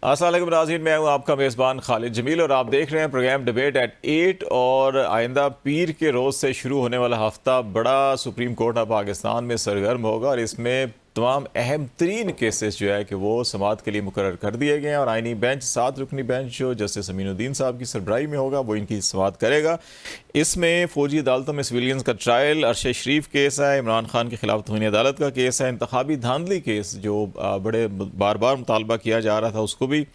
अस्सलाम वालेकुम नाज़रीन, मैं हूं आपका मेज़बान खालिद जमील और आप देख रहे हैं प्रोग्राम डिबेट एट 8। और आइंदा पीर के रोज़ से शुरू होने वाला हफ्ता बड़ा सुप्रीम कोर्ट ऑफ पाकिस्तान में सरगर्म होगा और इसमें तमाम अहम तरीन केसेस जो है कि वो समाअत के लिए मुकर्रर कर दिए गए हैं। और आइनी बेंच 7 रुकनी बेंच जो जस्टिस अमीनुद्दीन साहब की सरबराही में होगा वो इनकी समाअत करेगा। इसमें फ़ौजी अदालतों में सिविलियंस का ट्रायल, अरशद शरीफ केस है, इमरान खान के खिलाफ तौहीन अदालत का केस है, इंतखाबी धांधली केस जो बड़े बार बार मुतालबा किया जा रहा था उसको भी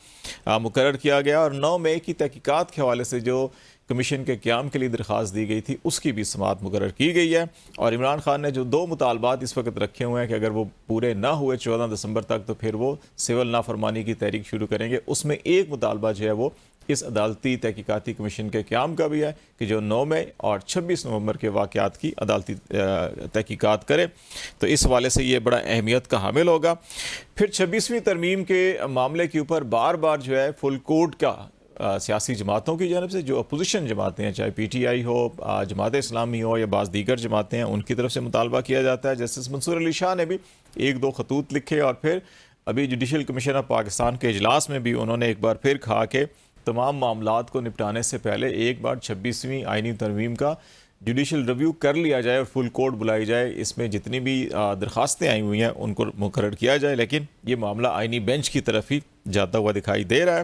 मुकर्रर किया गया। और 9 मई की तहकीकात के हवाले से जो कमीशन के क़याम के लिए दरख्वास्त दी गई थी उसकी भी समाअत मुकर्रर की गई है। और इमरान खान ने जो 2 मुतालबात इस वक्त रखे हुए हैं कि अगर वो पूरे ना हुए 14 दिसंबर तक तो फिर वो सिविल नाफरमानी की तहरीक शुरू करेंगे। उसमें एक मुतालबा जो है वो इस अदालती तहकीकाती कमीशन के क़याम का भी है कि जो 9 मई और 26 नवंबर के वाक़यात की अदालती तहकीकात करे। तो इस हवाले से ये बड़ा अहमियत का हामिल होगा। फिर 26वीं तरमीम के मामले के ऊपर बार बार जो है फुल कोर्ट का सियासी जमातों की जानब से, जो अपोजिशन जमातें हैं, चाहे PTI हो, जमात इस्लामी हो या बाज़ दीगर जमातें हैं, उनकी तरफ से मुतालबा किया जाता है। जस्टिस मंसूर अली शाह ने भी 1-2 खतूत लिखे और फिर अभी जुडिशल कमीशन ऑफ पाकिस्तान के इजलास में भी उन्होंने एक बार फिर कहा कि तमाम मामलात को निपटाने से पहले एक बार 26वीं आइनी तरमीम का जुडिशल रिव्यू कर लिया जाए और फुल कोर्ट बुलाई जाए। इसमें जितनी भी दरख्वास्तें आई हुई हैं उनको मुकर्रर किया जाए, लेकिन ये मामला आइनी बेंच की तरफ ही जाता हुआ दिखाई दे रहा है।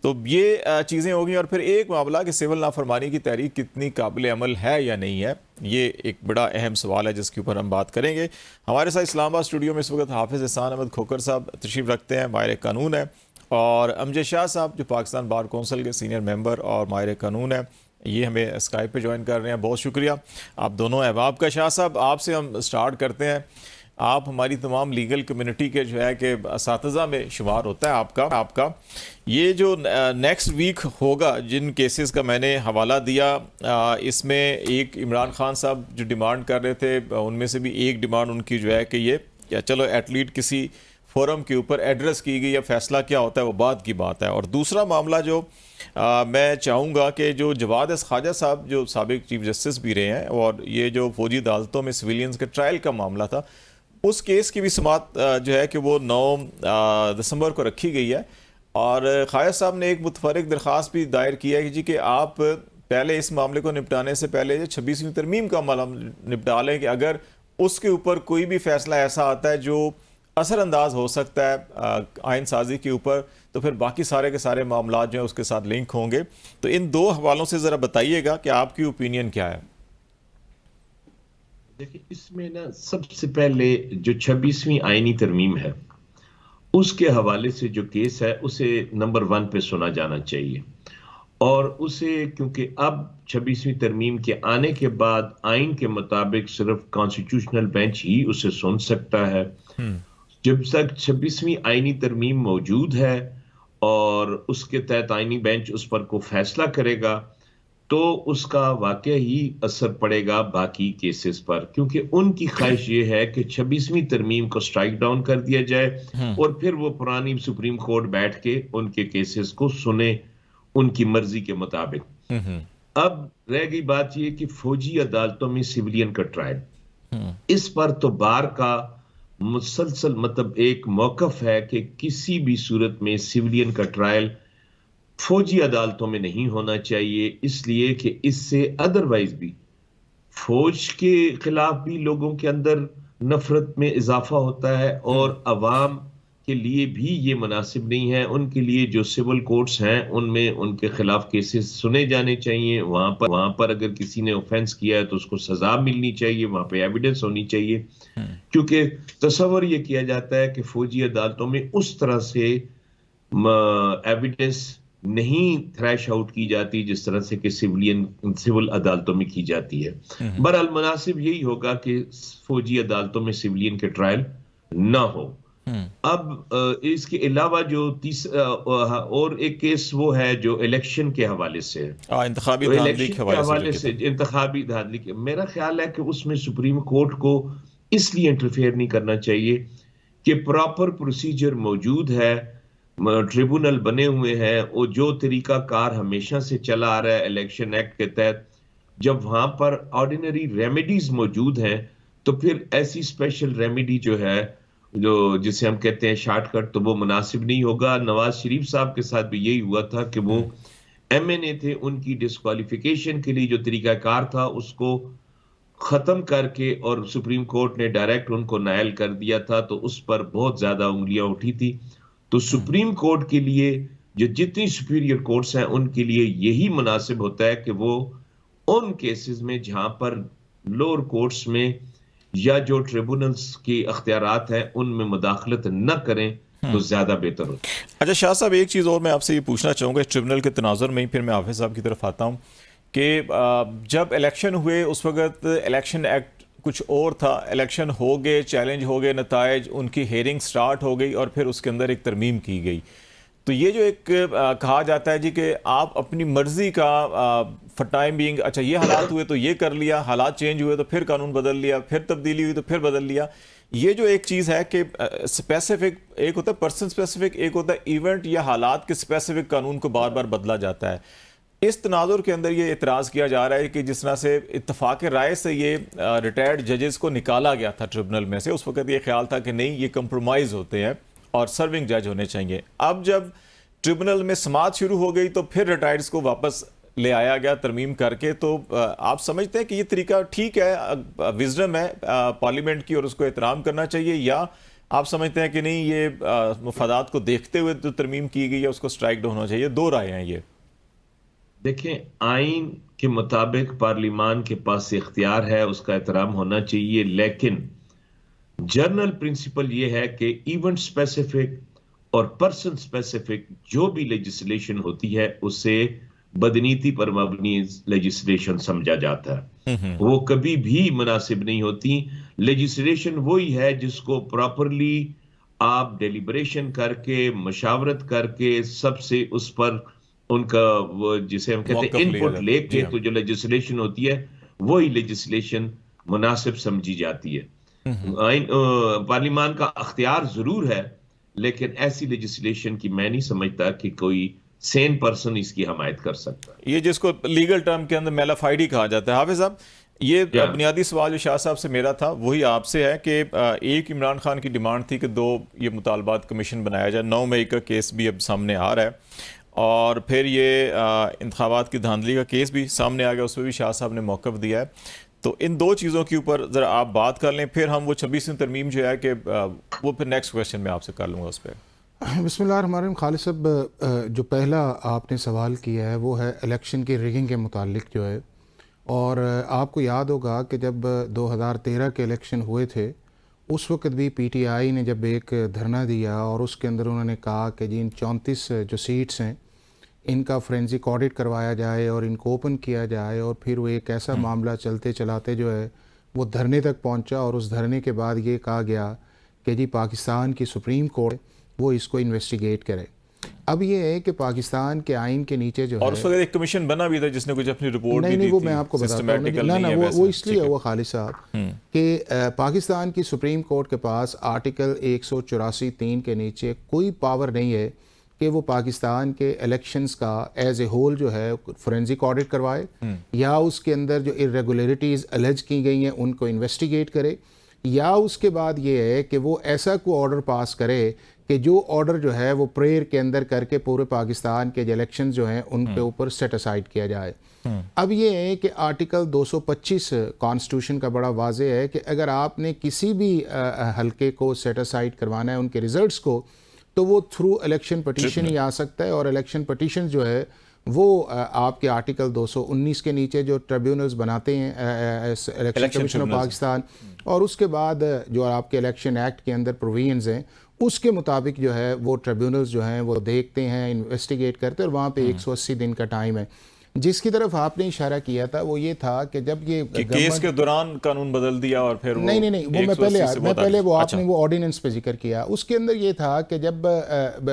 तो ये चीज़ें होगी। और फिर एक मामला कि सिविल नाफरमानी की तहरीक कितनी काबिल अमल है या नहीं है, ये एक बड़ा अहम सवाल है जिसके ऊपर हम बात करेंगे। हमारे साथ इस्लामाबाद स्टूडियो में इस वक्त हाफिज़ एहसान अहमद खोकर साहब तशरीफ़ रखते हैं, माहिर कानून है, और अमजद शाह साहब जो पाकिस्तान बार कौंसिल के सीनियर मेंबर और माहिर कानून है, ये हमें स्काइप पे ज्वाइन कर रहे हैं। बहुत शुक्रिया आप दोनों अहबाब का। शाह साहब, आपसे हम स्टार्ट करते हैं। आप हमारी तमाम लीगल कम्युनिटी के जो है कि असातिज़ा में शुमार होता है आपका ये जो नेक्स्ट वीक होगा, जिन केसेस का मैंने हवाला दिया, इसमें एक इमरान खान साहब जो डिमांड कर रहे थे उनमें से भी एक डिमांड उनकी जो है कि ये या चलो एटलीट किसी फोरम के ऊपर एड्रेस की गई, या फैसला क्या होता है वो बात की बात है। और दूसरा मामला जो मैं चाहूँगा कि जो जवाद एस ख्वाजा साहब जो साबिक चीफ जस्टिस भी रहे हैं, और ये जो फौजी अदालतों में सिविलियंस के ट्रायल का मामला था, उस केस की भी समाअत जो है कि वो 9 दिसंबर को रखी गई है। और ख्वाजा साहब ने एक मुतफरिक दरख्वास्त भी दायर किया है कि जी कि आप पहले इस मामले को निपटाने से पहले 26वीं तरमीम का मामला निपटा लें कि अगर उसके ऊपर कोई भी फैसला ऐसा आता है जो असरअंदाज हो सकता है आइन साजी के ऊपर, तो फिर बाकी सारे के सारे मामला जो हैं उसके साथ लिंक होंगे। तो इन 2 हवालों से ज़रा बताइएगा कि आपकी ओपिनियन क्या है। देखिए, इसमें ना सबसे पहले जो 26वीं आईनी तरमीम है उसके हवाले से जो केस है उसे नंबर 1 पे सुना जाना चाहिए। और उसे क्योंकि अब 26वीं तरमीम के आने के बाद आइन के मुताबिक सिर्फ कॉन्स्टिट्यूशनल बेंच ही उसे सुन सकता है। जब तक 26वीं आईनी तरमीम मौजूद है और उसके तहत आईनी बेंच उस पर को फैसला करेगा तो उसका वाकई ही असर पड़ेगा बाकी केसेस पर, क्योंकि उनकी ख्वाहिश ये है कि 26वीं तरमीम को स्ट्राइक डाउन कर दिया जाए और फिर वो पुरानी सुप्रीम कोर्ट बैठ के उनके केसेस को सुने उनकी मर्जी के मुताबिक। अब रह गई बात ये कि फौजी अदालतों में सिविलियन का ट्रायल, इस पर तो बार का मुसलसल मतलब एक मौकफ है कि किसी भी सूरत में सिविलियन का ट्रायल फौजी अदालतों में नहीं होना चाहिए, इसलिए कि इससे अदरवाइज भी फौज के खिलाफ भी लोगों के अंदर नफरत में इजाफा होता है और अवाम के लिए भी ये मुनासिब नहीं है। उनके लिए जो सिविल कोर्ट्स हैं उनमें उनके खिलाफ केसेस सुने जाने चाहिए। वहां पर अगर किसी ने ऑफेंस किया है तो उसको सजा मिलनी चाहिए, वहां पे एविडेंस होनी चाहिए। क्योंकि तस्वर ये किया जाता है कि फौजी अदालतों में उस तरह से एविडेंस नहीं थ्रैश आउट की जाती जिस तरह से कि सिविल अदालतों में की जाती है। बहरहाल मुनासिब यही होगा कि फौजी अदालतों में सिविलियन के ट्रायल ना हो। अब इसके अलावा जो और एक केस वो है जो इलेक्शन के हवाले से है, इंतखाबी तो धांधली इलेक्शन के हवाले से इंतखाबी धांधली के, मेरा ख्याल है कि उसमें सुप्रीम कोर्ट को इसलिए इंटरफेयर नहीं करना चाहिए कि प्रॉपर प्रोसीजर मौजूद है, ट्रिब्यूनल बने हुए हैं और जो तरीका कार हमेशा से चला आ रहा है इलेक्शन एक्ट के तहत, जब वहां पर ऑर्डिनरी रेमेडीज मौजूद हैं तो फिर ऐसी स्पेशल रेमेडी जो है जो जिसे हम कहते हैं शॉर्टकट, तो वो मुनासिब नहीं होगा। नवाज शरीफ साहब के साथ भी यही हुआ था कि वो एमएनए थे, उनकी डिस्क्वालिफिकेशन के लिए जो तरीकाकार था उसको खत्म करके और सुप्रीम कोर्ट ने डायरेक्ट उनको नायल कर दिया था, तो उस पर बहुत ज्यादा उंगलियां उठी थी। तो सुप्रीम कोर्ट के लिए जो जितनी सुपीरियर कोर्ट्स हैं उनके लिए यही मुनासिब होता है कि वो उन केसेस में जहां पर लोअर कोर्ट्स में या जो ट्रिब्यूनल्स के अख्तियारात हैं उनमें मुदाखलत न करें तो ज्यादा बेहतर होता है। अच्छा शाह साहब, एक चीज़ और मैं आपसे ये पूछना चाहूँगा इस ट्रिब्यूनल के तनाजुर में ही, फिर मैं हाफिज़ साहब की तरफ आता हूँ कि जब इलेक्शन हुए उस वक्त इलेक्शन एक्ट कुछ और था, इलेक्शन हो गए, चैलेंज हो गए, नताइज, उनकी हेयरिंग स्टार्ट हो गई और फिर उसके अंदर एक तरमीम की गई। तो ये जो एक कहा जाता है जी कि आप अपनी मर्जी का फॉर टाइम बीइंग, अच्छा ये हालात हुए तो ये कर लिया, हालात चेंज हुए तो फिर कानून बदल लिया, फिर तब्दीली हुई तो फिर बदल लिया। ये जो एक चीज़ है कि स्पेसिफिक एक होता है पर्सन स्पेसिफिक, एक होता है इवेंट या हालात के स्पेसिफिक कानून को बार बार बदला जाता है। इस तनाजुर के अंदर ये इतराज़ किया जा रहा है कि जिस तरह से इत्तफाक राय से ये रिटायर्ड जजेस को निकाला गया था ट्रिब्यूनल में से, उस वक्त ये ख्याल था कि नहीं ये कंप्रोमाइज़ होते हैं और सर्विंग जज होने चाहिए। अब जब ट्रिब्यूनल में समाअत शुरू हो गई तो फिर रिटायर्ड्स को वापस ले आया गया तरमीम करके। तो आप समझते हैं कि ये तरीका ठीक है, विजडम है पार्लियामेंट की और उसको एहतराम करना चाहिए, या आप समझते हैं कि नहीं ये मफादात को देखते हुए जो तरमीम की गई है उसको स्ट्राइक डाउन होना चाहिए? दो राय हैं ये। देखें, आइन के मुताबिक पार्लिमान के पास इख्तियार है, उसका एहतराम होना चाहिए, लेकिन जनरल प्रिंसिपल ये है कि इवेंट स्पेसिफिक और पर्सन स्पेसिफिक जो भी लेजिस्लेशन होती है उसे बदनीति पर मबनी लेजिस्लेशन समझा जाता है। वो कभी भी मुनासिब नहीं होती। लेजिस्लेशन वही है जिसको प्रॉपरली आप डेलिब्रेशन करके, मशावरत करके, सबसे उस पर उनका वो जिसे हम कहते हैं मौक़िफ़ लिया इनपुट जाता है। जी लेके हाँ। तो जो लेजिस्लेशन होती है वही लेजिस्लेशन मुनासिब समझी जाती है। पार्लिमान का अख्तियार जरूर है, लेकिन ऐसी लेजिस्लेशन की मैं नहीं समझता कि कोई सेन पर्सन इसकी हमायत कर सकता है। ये जिसको लीगल टर्म के अंदर मेलाफाइडी कहा जाता है। हाफिज साहब, ये या बुनियादी सवाल जो शाह साहब से मेरा था वही आपसे है कि एक इमरान खान की डिमांड थी कि दो ये मुतालबात कमीशन बनाया जाए। 9 मई का केस भी अब सामने आ रहा है और फिर ये इंतखाबात की धांधली का केस भी सामने आ गया, उसमें भी शाह साहब ने मौक़िफ़ दिया है। तो इन दो चीज़ों के ऊपर ज़रा आप बात कर लें, फिर हम वो 26वीं तरमीम जो है कि वो फिर नेक्स्ट क्वेश्चन मैं आपसे कर लूँगा उस पर। बिस्मिल्लाहिर्रहमानिर्रहीम। खालिद साहब, जो पहला आपने सवाल किया है वो है इलेक्शन की रिगिंग के मुतालिक जो है, और आपको याद होगा कि जब 2013 के इलेक्शन हुए थे उस वक्त भी पीटीआई ने जब एक धरना दिया और उसके अंदर उन्होंने कहा कि जी इन 34 जो सीट्स हैं इनका फोरेंसिक ऑडिट करवाया जाए और इनको ओपन किया जाए, और फिर वो एक ऐसा मामला चलते चलाते जो है वो धरने तक पहुंचा, और उस धरने के बाद ये कहा गया कि जी पाकिस्तान की सुप्रीम कोर्ट वो इसको इन्वेस्टिगेट करे। अब ये है कि पाकिस्तान के आइन के नीचे जो और है, उस वक्त एक कमीशन बना भी था जिसने कुछ अपनी रिपोर्ट नहीं भी दी वो थी। मैं आपको बताता हूँ सिस्टमैटिकल ना नहीं ना है वो वैसे। इसलिए ठीक है। हुआ खालिद साहब कि पाकिस्तान की सुप्रीम कोर्ट के पास आर्टिकल 184(3) के नीचे कोई पावर नहीं है कि वो पाकिस्तान के इलेक्शंस का एज ए होल जो है फोरेंसिक ऑडिट करवाए या उसके अंदर जो इरेगुलरिटीज़ अलेज की गई हैं उनको इन्वेस्टिगेट करे, या उसके बाद ये है कि वो ऐसा कोई ऑर्डर पास करे कि जो ऑर्डर जो है वो प्रेयर के अंदर करके पूरे पाकिस्तान के जो इलेक्शन जो हैं उनके ऊपर सेट असाइड किया जाए। अब ये है कि आर्टिकल 225 कॉन्स्टिट्यूशन का बड़ा वाज़ेह है कि अगर आपने किसी भी हलके को सेट असाइड करवाना है उनके रिजल्ट्स को, तो वो थ्रू इलेक्शन पटिशन ही आ सकता है। और इलेक्शन पटिशन जो है वो आपके आर्टिकल 219 के नीचे जो ट्रिब्यूनल्स बनाते हैं इलेक्शन कमीशन ऑफ पाकिस्तान, और उसके बाद जो आपके इलेक्शन एक्ट के अंदर प्रोविजंस हैं उसके मुताबिक जो है वो ट्रिब्यूनल्स जो हैं वो देखते हैं, इन्वेस्टिगेट करते हैं, और वहाँ पे 180 दिन का टाइम है। जिसकी तरफ आपने इशारा किया था वो ये था कि जब ये कि केस के दौरान कानून बदल दिया और फिर वो नहीं वो मैं 180 से बहुत पहले वो अच्छा। आपने वो ऑर्डिनेंस पे जिक्र किया, उसके अंदर ये था कि जब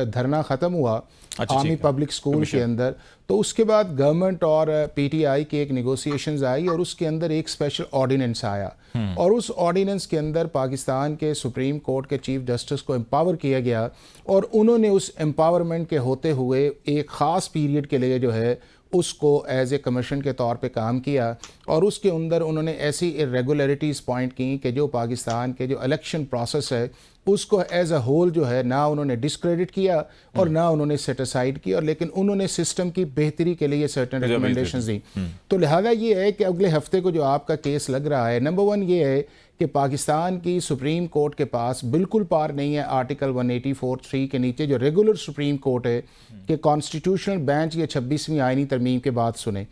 धरना ख़त्म हुआ आर्मी पब्लिक स्कूल के अंदर, तो उसके बाद गवर्नमेंट और पीटीआई की एक नेगोशिएशंस आई और उसके अंदर एक स्पेशल ऑर्डिनेंस आया, और उस ऑर्डिनेंस के अंदर पाकिस्तान के सुप्रीम कोर्ट के चीफ जस्टिस को एम्पावर किया गया, और उन्होंने उस एम्पावरमेंट के होते हुए एक ख़ास पीरियड के लिए जो है उसको एज ए कमीशन के तौर पे काम किया, और उसके अंदर उन्होंने ऐसी इरेगुलरिटीज़ पॉइंट की कि जो पाकिस्तान के जो इलेक्शन प्रोसेस है उसको एज अ होल जो है ना उन्होंने डिस्क्रेडिट किया और ना उन्होंने सेट असाइड किया, और लेकिन उन्होंने सिस्टम की बेहतरी के लिए सर्टेन रिकमेंडेशंस दी। तो लिहाजा ये है कि अगले हफ्ते को जो आपका केस लग रहा है, नंबर 1 ये है कि पाकिस्तान की सुप्रीम कोर्ट के पास बिल्कुल पार नहीं है आर्टिकल 184(3) के नीचे जो रेगुलर सुप्रीम कोर्ट है कि कॉन्स्टिट्यूशनल बेंच ये 26वीं आइनी तरमीम के बाद सुने।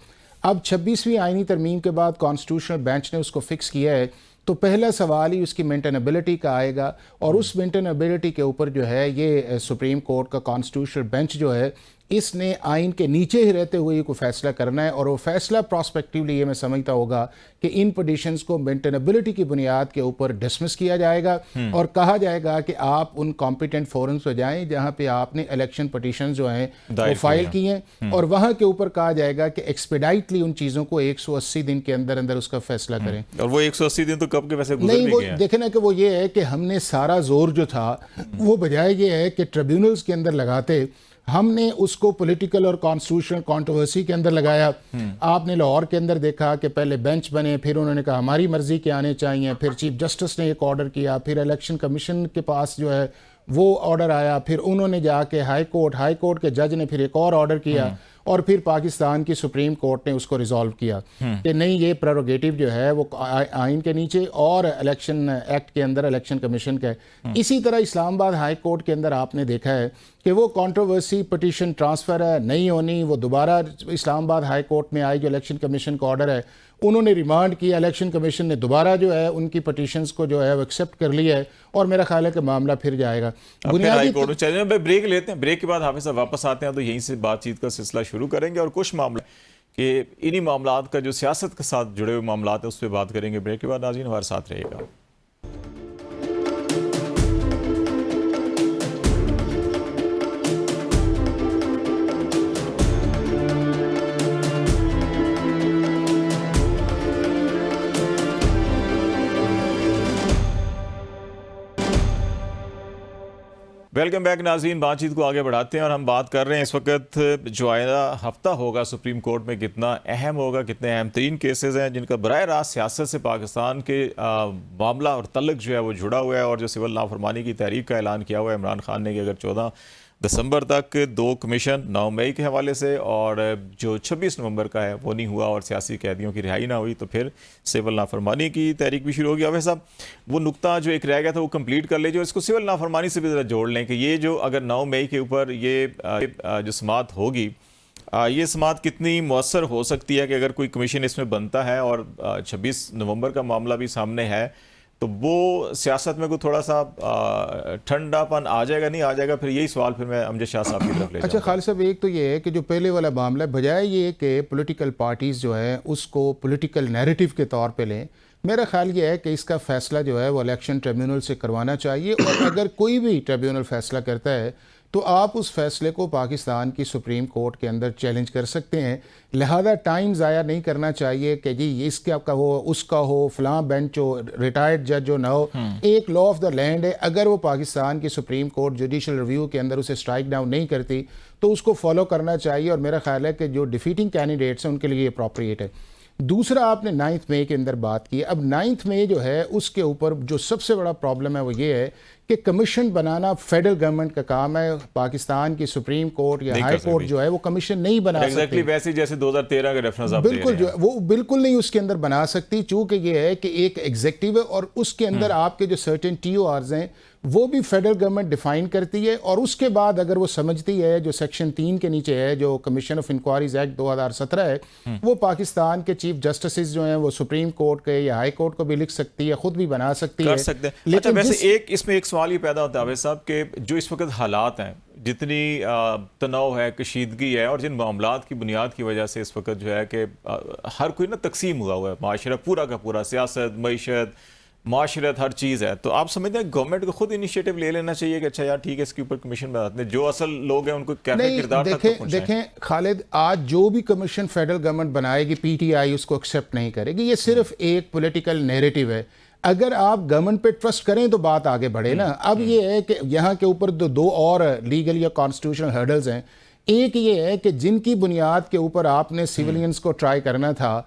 अब 26वीं आइनी तरमीम के बाद कॉन्स्टिट्यूशनल बेंच ने उसको फिक्स किया है, तो पहला सवाल ही उसकी मेंटेनेबिलिटी का आएगा, और उस मेंटेनेबिलिटी के ऊपर जो है ये सुप्रीम कोर्ट का कॉन्स्टिट्यूशनल बेंच जो है इसने आइन के नीचे ही रहते हुए कोई फैसला करना है, और वो फैसला प्रॉस्पेक्टिवली ये मैं समझता होगा कि इन पिटिशंस को मेंटेनेबिलिटी की बुनियाद के ऊपर डिसमिस किया जाएगा और कहा जाएगा कि आप उन कॉम्पिटेंट फोरम्स पर जाएं जहां पे आपने इलेक्शन पिटिशन जो हैं वो फाइल किए हैं, और वहां के ऊपर कहा जाएगा कि एक्सपेडाइटली उन चीज़ों को 180 दिन के अंदर अंदर उसका फैसला करें। और वो 180 दिन तो कब के वैसे गुजर नहीं, वो गए हैं। देखे ना कि वो ये है कि हमने सारा जोर जो था वो बजाय ये है कि ट्रिब्यूनल्स के अंदर लगाते, हमने उसको पॉलिटिकल और कॉन्स्टिट्यूशनल कंट्रोवर्सी के अंदर लगाया। आपने लाहौर के अंदर देखा कि पहले बेंच बने, फिर उन्होंने कहा हमारी मर्जी के आने चाहिए, फिर चीफ जस्टिस ने एक ऑर्डर किया, फिर इलेक्शन कमीशन के पास जो है वो ऑर्डर आया, फिर उन्होंने जाके हाई कोर्ट के जज ने फिर एक और ऑर्डर किया, और फिर पाकिस्तान की सुप्रीम कोर्ट ने उसको रिजॉल्व किया कि नहीं, ये प्रेरोगेटिव जो है वो आइन के नीचे और इलेक्शन एक्ट के अंदर इलेक्शन कमीशन का है। इसी तरह इस्लामाबाद हाई कोर्ट के अंदर आपने देखा है कि वो कंट्रोवर्सी पिटीशन ट्रांसफ़र है नहीं होनी, वो दोबारा इस्लामाबाद हाई कोर्ट में आई जो इलेक्शन कमीशन का ऑर्डर है, उन्होंने रिमांड किया, इलेक्शन कमीशन ने दोबारा जो है उनकी पिटीशंस को जो है वो एक्सेप्ट कर लिया है, और मेरा ख्याल है कि मामला फिर जाएगा बुनियादी। ब्रेक लेते हैं, ब्रेक के बाद हाफिज साहब वापस आते हैं तो यहीं से बातचीत का सिलसिला शुरू करेंगे, और कुछ मामला कि इन्हीं मामलात का जो सियासत के साथ जुड़े हुए मामलात है उस पर बात करेंगे। ब्रेक के बाद नाज़रीन हमारे साथ रहेगा। वेलकम बैक नाज़रीन, बातचीत को आगे बढ़ाते हैं और हम बात कर रहे हैं इस वक्त जो आइंदा हफ्ता होगा सुप्रीम कोर्ट में कितना अहम होगा, कितने अहम तरीन केसेस हैं जिनका बराह रास्त सियासत से पाकिस्तान के मामला और तल्लुक जो है वो जुड़ा हुआ है, और जो सिविल नाफरमानी की तहरीक का ऐलान किया हुआ है इमरान खान ने कि अगर 14 दिसंबर तक 2 कमीशन 9 मई के हवाले से और जो 26 नवंबर का है वो नहीं हुआ और सियासी कैदियों की रिहाई ना हुई तो फिर सिविल नाफरमानी की तहरीक भी शुरू होगी। अब साहब वो नुक्ता जो एक रह गया था वो कंप्लीट कर लीजिए और इसको सिविल नाफरमानी से भी ज़रा जोड़ लें कि ये जो अगर 9 मई के ऊपर ये जो समाअत होगी, ये समाअत कितनी मौसर हो सकती है कि अगर कोई कमीशन इसमें बनता है और 26 नवंबर का मामला भी सामने है तो वो सियासत में कोई थोड़ा सा ठंडापन आ जाएगा, नहीं आ जाएगा? फिर यही सवाल फिर मैं अमजद शाह साहब की तरफ ले अच्छा खालिद साहब, एक तो ये है कि जो पहले वाला मामला है बजाय ये कि पॉलिटिकल पार्टीज़ जो है उसको पॉलिटिकल नैरेटिव के तौर पे लें, मेरा ख्याल ये है कि इसका फ़ैसला जो है वो इलेक्शन ट्रिब्यूनल से करवाना चाहिए, और अगर कोई भी ट्रिब्यूनल फ़ैसला करता है तो आप उस फैसले को पाकिस्तान की सुप्रीम कोर्ट के अंदर चैलेंज कर सकते हैं। लिहाजा टाइम ज़ाया नहीं करना चाहिए कि जी इसके आपका हो उसका हो, फलां बेंच हो, रिटायर्ड जज हो ना हो। एक लॉ ऑफ द लैंड है, अगर वो पाकिस्तान की सुप्रीम कोर्ट जुडिशल रिव्यू के अंदर उसे स्ट्राइक डाउन नहीं करती तो उसको फॉलो करना चाहिए, और मेरा ख्याल है कि जो डिफीटिंग कैंडिडेट्स हैं उनके लिए अप्रोप्रिएट है। दूसरा, आपने 9 मई के अंदर बात की। अब 9 मई जो है उसके ऊपर जो सबसे बड़ा प्रॉब्लम है वो ये है कि कमीशन बनाना फेडरल गवर्नमेंट का काम है, पाकिस्तान की सुप्रीम कोर्ट या हाई कोर्ट जो है वो कमीशन नहीं बना सकती। वैसे जैसे 2013 का रेफरेंस आप बिल्कुल जो वो बिल्कुल नहीं उसके अंदर बना सकती, चूंकि ये है कि एक एग्जीक्यूटिव है और उसके अंदर आपके जो सर्टेन TORs हैं वो भी फेडरल गवर्नमेंट डिफाइन करती है, और उसके बाद अगर वो समझती है जो सेक्शन 3 के नीचे है जो कमीशन ऑफ इंक्वायरीज एक्ट 2017 है वो पाकिस्तान के चीफ जस्टिस जो हैं वो सुप्रीम कोर्ट के या हाई कोर्ट को भी लिख सकती है, खुद भी बना सकती है। लेकिन वैसे इसमें एक सवाल ये पैदा होता है साहब कि जो इस वक्त हालात हैं, जितनी तनाव है, कशीदगी है, और जिन मामलात की बुनियाद की वजह से इस वक्त जो है कि हर कोई ना तकसीम हुआ हुआ है, माशरा पूरा का पूरा, सियासत, मईशत, माशरत, हर चीज़ है। तो आप समझते हैं गवर्नमेंट को खुद इनिशिएटिव ले लेना चाहिए कि अच्छा यार ठीक है इसके ऊपर कमीशन बनाते हैं, जो असल लोग हैं उनको कैसे किरदार तक पहुंचाएं? देखें खालिद, आज जो भी कमीशन फेडरल गवर्नमेंट बनाएगी PTI उसको एक्सेप्ट नहीं करेगी। ये सिर्फ एक पॉलिटिकल नैरेटिव है। अगर आप गवर्नमेंट पे ट्रस्ट करें तो बात आगे बढ़े ना। अब ये है कि यहाँ के ऊपर दो और लीगल या कॉन्स्टिट्यूशनल हर्डल्स हैं। एक ये है कि जिनकी बुनियाद के ऊपर आपने सिविलियंस को ट्राई करना था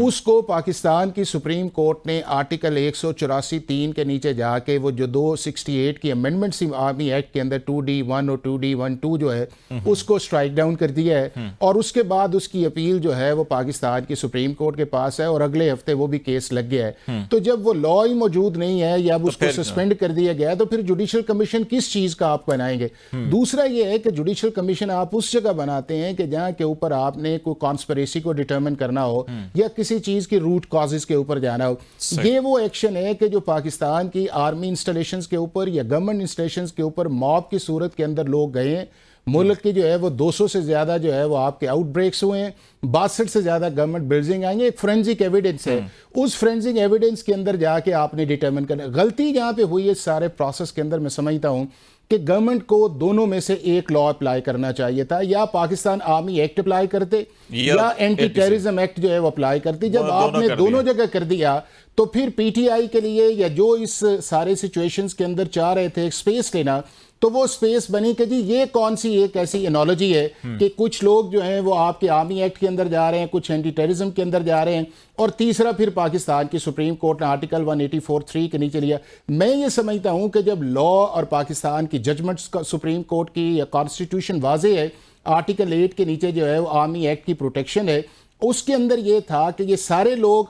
उसको पाकिस्तान की सुप्रीम कोर्ट ने आर्टिकल 184(3) के नीचे जाके वो जो 268 की अमेंडमेंट्स आर्मी एक्ट के अंदर 2D1 और 2D12 जो है उसको स्ट्राइक डाउन कर दिया है, और उसके बाद उसकी अपील जो है वो पाकिस्तान की सुप्रीम कोर्ट के पास है और अगले हफ्ते वो भी केस लग गया है। तो जब वो लॉ ही मौजूद नहीं है या अब उसको सस्पेंड कर दिया गया है तो फिर जुडिशल कमीशन किस चीज का आप बनाएंगे? दूसरा ये है कि जुडिशल कमीशन आप उस जगह बनाते हैं कि जहां के ऊपर आपने कोई कॉन्स्पिरेसी को डिटरमिन करना हो या किसी चीज की रूट कॉजेज के ऊपर जाना हो। ये वो एक्शन है कि जो पाकिस्तान की आर्मी इंस्टॉलेशंस के ऊपर या गवर्नमेंट इंस्टॉलेशंस के ऊपर मॉब की सूरत के अंदर लोग गए हैं। मुल्क की जो है वो 200 से ज्यादा जो है वो आपके आउटब्रेक्स हुए हैं, 62 से ज्यादा गवर्नमेंट बिल्डिंग आएंगे। एक फोरेंसिक एविडेंस है, उस फोरेंसिक एविडेंस के अंदर जाके आपने डिटरमिन करना। गलती जहां पे हुई है सारे प्रोसेस के अंदर मैं समझता हूं कि गवर्नमेंट को दोनों में से एक लॉ अप्लाई करना चाहिए था, या पाकिस्तान आर्मी एक्ट अप्लाई करते या एंटी टेररिज्म एक्ट जो है वो अप्लाई करती। जब आपने दोनों जगह कर दिया तो फिर पीटीआई के लिए या जो इस सारे सिचुएशंस के अंदर चाह रहे थे स्पेस लेना, तो वो स्पेस बनी कि जी ये कौन सी एक ऐसी एनोलॉजी है कि कुछ लोग जो हैं वो आपके आर्मी एक्ट के अंदर जा रहे हैं, कुछ एंटी टेररिज्म के अंदर जा रहे हैं, और तीसरा फिर पाकिस्तान की सुप्रीम कोर्ट ने आर्टिकल 184(3) के नीचे लिया। मैं ये समझता हूं कि जब लॉ और पाकिस्तान की जजमेंट्स सुप्रीम कोर्ट की या कॉन्स्टिट्यूशन वाजे है, आर्टिकल 8 के नीचे जो है वो आर्मी एक्ट की प्रोटेक्शन है, उसके अंदर ये था कि ये सारे लोग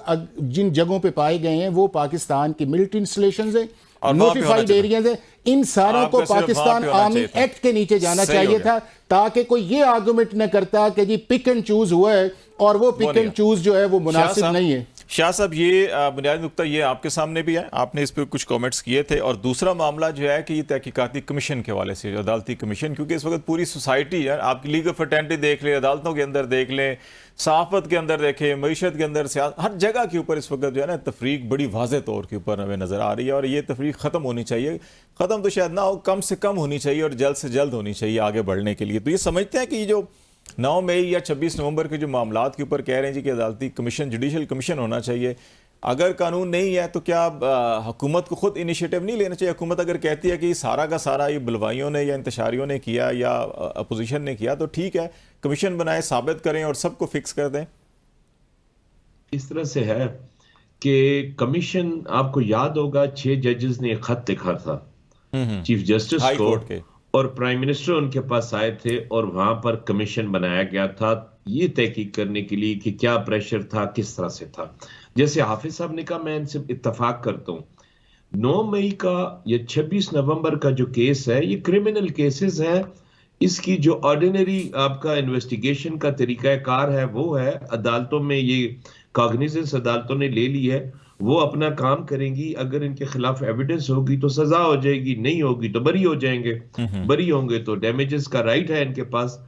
जिन जगहों पे पाए गए हैं वो पाकिस्तान की मिलिट्री इंस्टॉलेशंस है, नोटिफाइड एरियाज है, इन सारों को पाकिस्तान आर्मी एक्ट के नीचे जाना चाहिए था, ताकि कोई ये आर्गुमेंट न करता कि जी पिक एंड चूज हुआ है और वो पिक एंड चूज जो है वो मुनासिब नहीं है। शाह साहब, ये बुनियादी नुक्ता ये आपके सामने भी है, आपने इस पर कुछ कमेंट्स किए थे। और दूसरा मामला जो है कि ये तहकीकाती कमीशन के हवाले से, अदालती कमीशन, क्योंकि इस वक्त पूरी सोसाइटी है, आपकी लीग ऑफ फ्रेटर्निटी देख लें, अदालतों के अंदर देख लें, सहाफत के अंदर देखें, मईशत के अंदर, हर जगह के ऊपर इस वक्त जो है ना तफरीक बड़ी वाज़े तौर के ऊपर हमें नज़र आ रही है। और ये तफरीक ख़त्म होनी चाहिए, ख़त्म तो शायद ना हो, कम से कम होनी चाहिए और जल्द से जल्द होनी चाहिए आगे बढ़ने के लिए। तो ये समझते हैं कि ये जो 9 मई या 26 नवंबर के जो मामलात के ऊपर कह रहे हैं जी कि अदालती कमीशन, जुडिशल कमीशन होना चाहिए, अगर कानून नहीं है तो क्या हुकूमत को खुद इनिशिएटिव नहीं लेना चाहिए? हुकूमत अगर कहती है कि सारा का सारा ये बलवाइयों ने या इंतशारियों ने किया या अपोजिशन ने किया, तो ठीक है, कमीशन बनाए, साबित करें और सबको फिक्स कर दें। इस तरह से है कि कमीशन, आपको याद होगा 6 जजेस ने एक खत लिखा था चीफ जस्टिस को, और प्राइम मिनिस्टर उनके पास आए थे और वहां पर कमीशन बनाया गया था ये तहकीक करने के लिए कि क्या प्रेशर था, किस तरह से था। जैसे हाफिज साहब ने कहा, मैं इनसे इत्तफाक करता हूँ, 9 मई का या 26 नवंबर का जो केस है ये क्रिमिनल केसेस है। इसकी जो ऑर्डिनरी आपका इन्वेस्टिगेशन का तरीकाकार है वो है अदालतों में, ये कॉग्निजेंस अदालतों ने ले ली है, वो अपना काम करेंगी। अगर इनके खिलाफ एविडेंस होगी तो सजा हो जाएगी, नहीं होगी तो बरी हो जाएंगे, बरी होंगे तो डैमेजेस का राइट है इनके पास।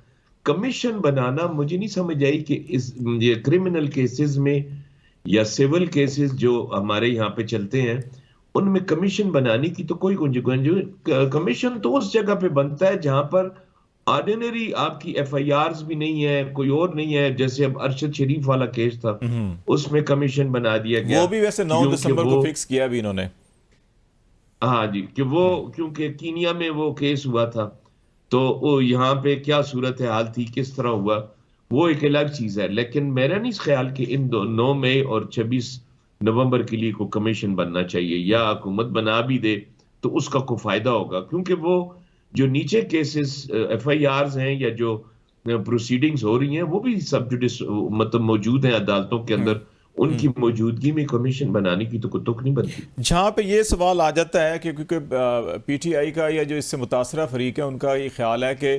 कमीशन बनाना मुझे नहीं समझ आई कि इस ये क्रिमिनल केसेस में या सिविल केसेस जो हमारे यहाँ पे चलते हैं उनमें कमीशन बनाने की तो कोई गुंजाइश। कमीशन तो उस जगह पे बनता है जहां पर ऑर्डिनरी आपकी एफआईआर्स भी नहीं है, कोई और नहीं है। जैसे अब अरशद शरीफ वाला केस था, उसमें कमीशन बना दिया गया, वो भी वैसे 9 दिसंबर को फिक्स किया भी इन्होंने। हाँ जी, कि वो क्योंकि कीनिया में वो केस हुआ था, तो वो यहाँ पे क्या सूरत हाल थी, किस तरह हुआ, वो एक अलग चीज है। लेकिन मेरा नहीं ख्याल कि इन 9 मई और 26 नवंबर के लिए कोई कमीशन बनना चाहिए, या हुकूमत बना भी दे तो उसका कोई फायदा होगा, क्योंकि वो जो नीचे केसेस एफआईआर्स हैं या जो प्रोसीडिंग्स हो रही हैं वो भी सब जुडिस मतलब मौजूद हैं अदालतों के अंदर, उनकी मौजूदगी में कमीशन बनाने की तो कोई तुक नहीं बनती। जहाँ पे ये सवाल आ जाता है कि क्योंकि पीटीआई का या जो इससे मुतासरा फरीक है उनका ये ख्याल है कि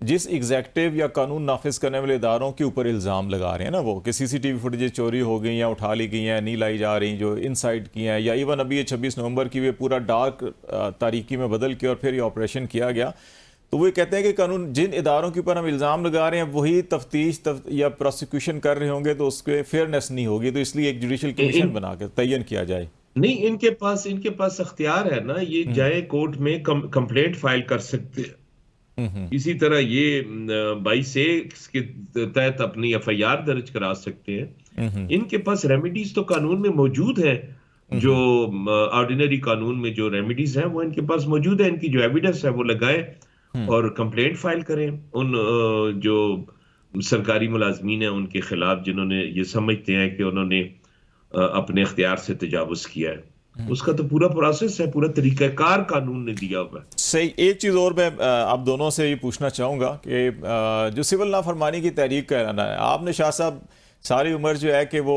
जिस एग्जेक्टिव या कानून नाफिज करने वाले इदारों के ऊपर इल्ज़ाम लगा रहे हैं ना, वो कि सीसीटीवी फुटेज चोरी हो गई या उठा ली गई हैं, नहीं लाई जा रही, जो इनसाइड की हैं, या इवन अभी ये 26 नवंबर की वे पूरा डार्क तारीकी में बदल के और फिर ये ऑपरेशन किया गया, तो वो कहते हैं कि कानून जिन इदारों के ऊपर हम इल्ज़ाम लगा रहे हैं वही तफ्तीश या प्रोसिक्यूशन कर रहे होंगे, तो उसके फेयरनेस नहीं होगी, तो इसलिए एक जुडिशल कमीशन बना के तयन किया जाए। नहीं, इनके पास अख्तियार है ना, ये जाए कोर्ट में कंप्लेंट फाइल कर सकते हैं। इसी तरह ये 22A के तहत अपनी एफआईआर दर्ज करा सकते हैं। इनके पास रेमेडीज तो कानून में मौजूद है, जो ऑर्डिनरी कानून में जो रेमेडीज हैं वो इनके पास मौजूद है। इनकी जो एविडेंस है वो लगाएं और कंप्लेंट फाइल करें उन जो सरकारी मुलाजमीन हैं उनके खिलाफ, जिन्होंने ये समझते हैं कि उन्होंने अपने इख्तियार से तजावुज किया है। उसका तो पूरा प्रोसेस है, पूरा तरीक़ाकार कानून ने दिया हुआ है। सही। एक चीज़ और मैं आप दोनों से ये पूछना चाहूँगा कि जो सिविल नाफरमानी की तहरीक का ऐलान है, आपने शाह साहब सारी उम्र जो है कि वो